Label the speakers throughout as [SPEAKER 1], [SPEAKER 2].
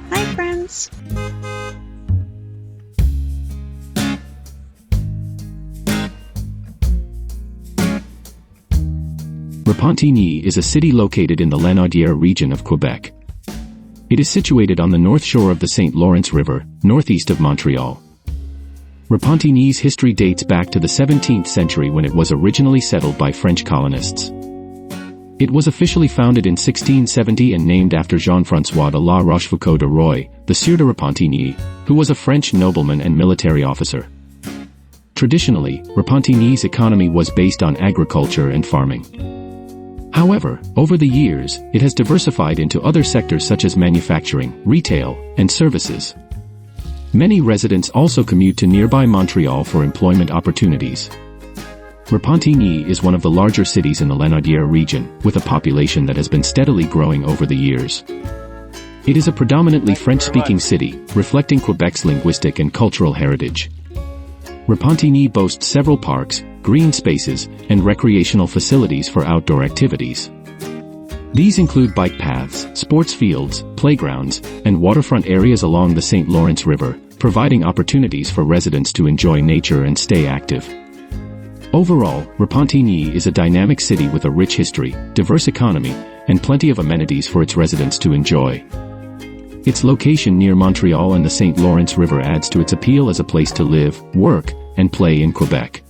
[SPEAKER 1] Hi, friends!
[SPEAKER 2] Repentigny is a city located in the Lanaudière region of Quebec. It is situated on the north shore of the St. Lawrence River, northeast of Montreal. Repentigny's history dates back to the 17th century when it was originally settled by French colonists. It was officially founded in 1670 and named after Jean-François de la Rochefoucauld de Roy, the Sieur de Repentigny, who was a French nobleman and military officer. Traditionally, Repentigny's economy was based on agriculture and farming. However, over the years, it has diversified into other sectors such as manufacturing, retail, and services. Many residents also commute to nearby Montreal for employment opportunities. Repentigny is one of the larger cities in the Lanaudière region, with a population that has been steadily growing over the years. It is a predominantly French-speaking city, reflecting Quebec's linguistic and cultural heritage. Repentigny boasts several parks, green spaces, and recreational facilities for outdoor activities. These include bike paths, sports fields, playgrounds, and waterfront areas along the St. Lawrence River, providing opportunities for residents to enjoy nature and stay active. Overall, Repentigny is a dynamic city with a rich history, diverse economy, and plenty of amenities for its residents to enjoy. Its location near Montreal and the St. Lawrence River adds to its appeal as a place to live, work, and play in Quebec.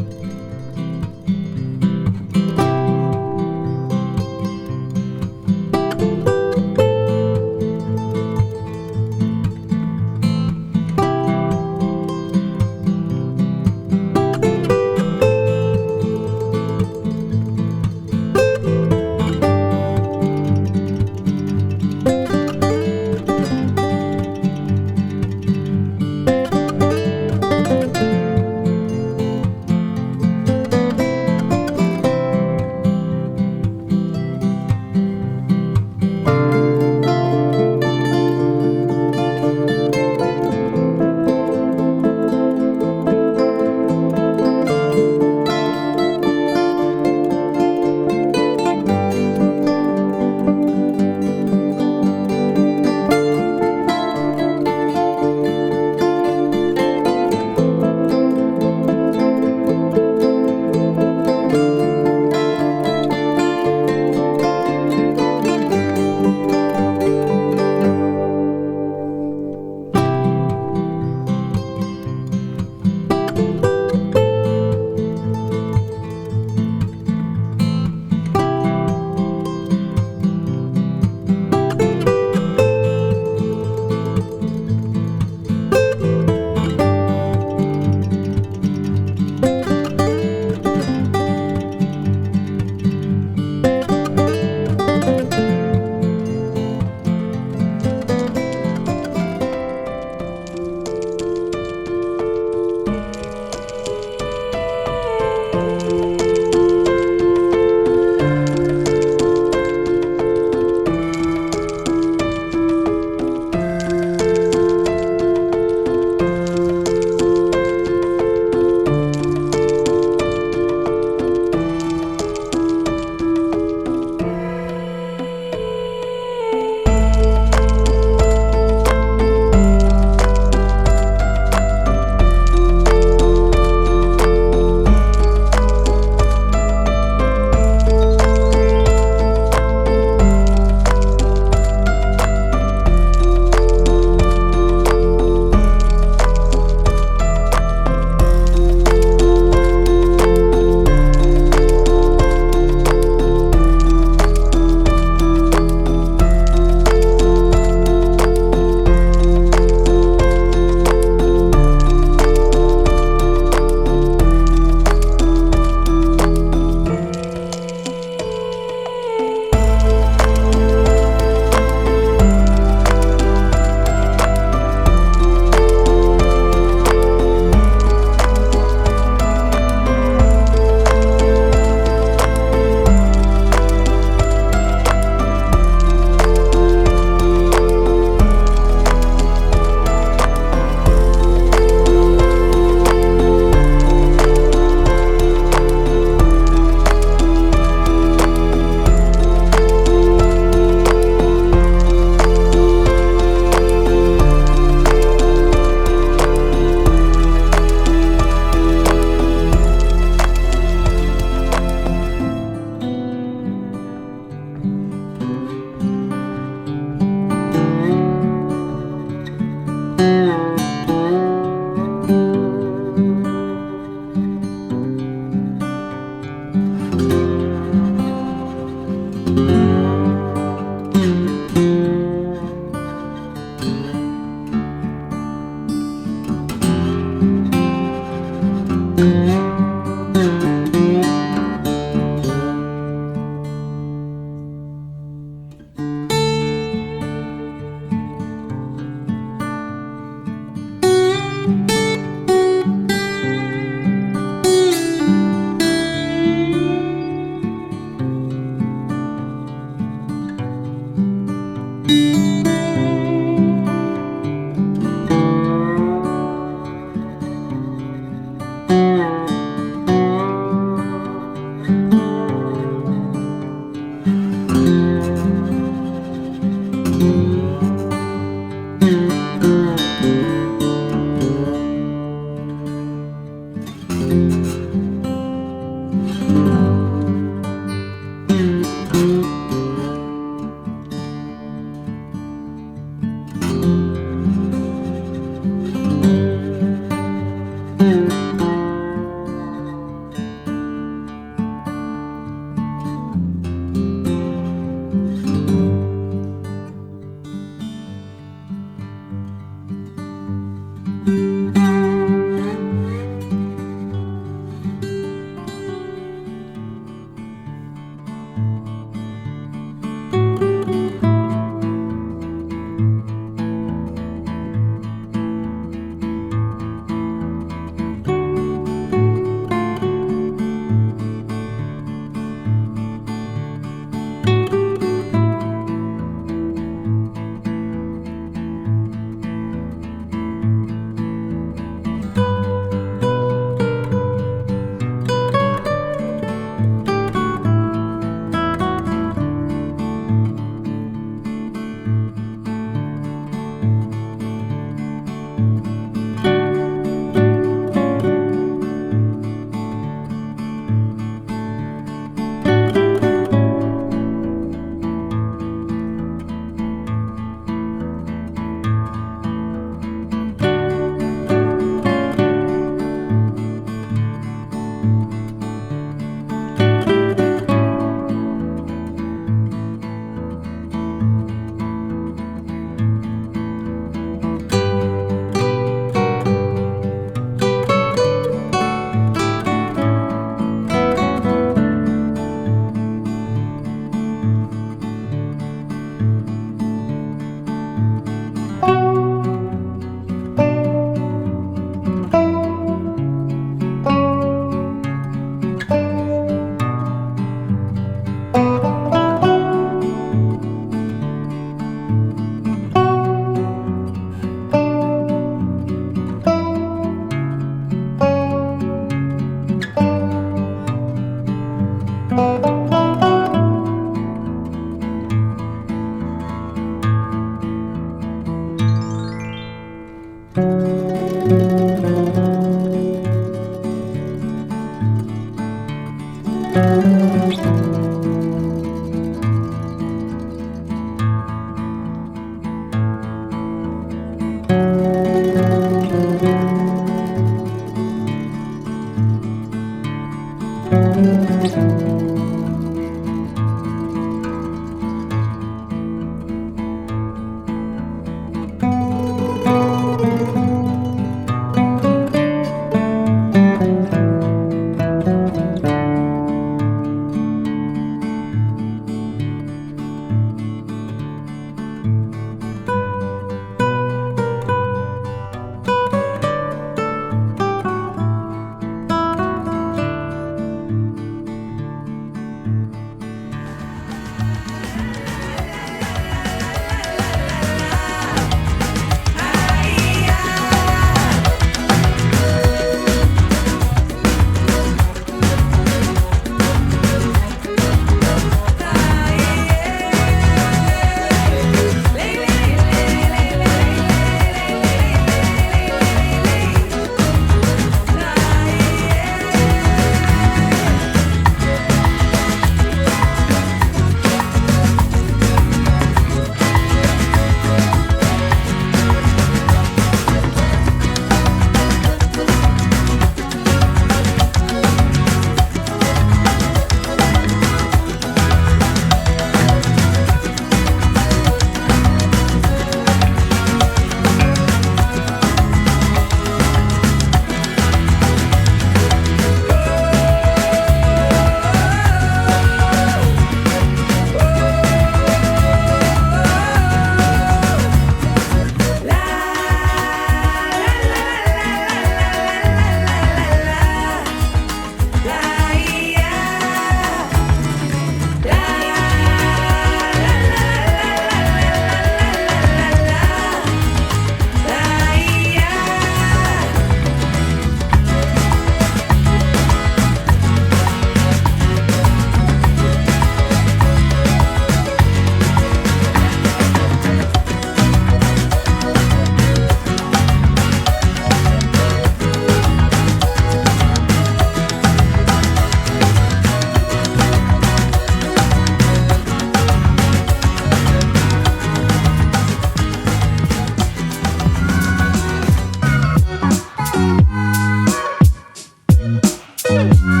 [SPEAKER 1] Woo!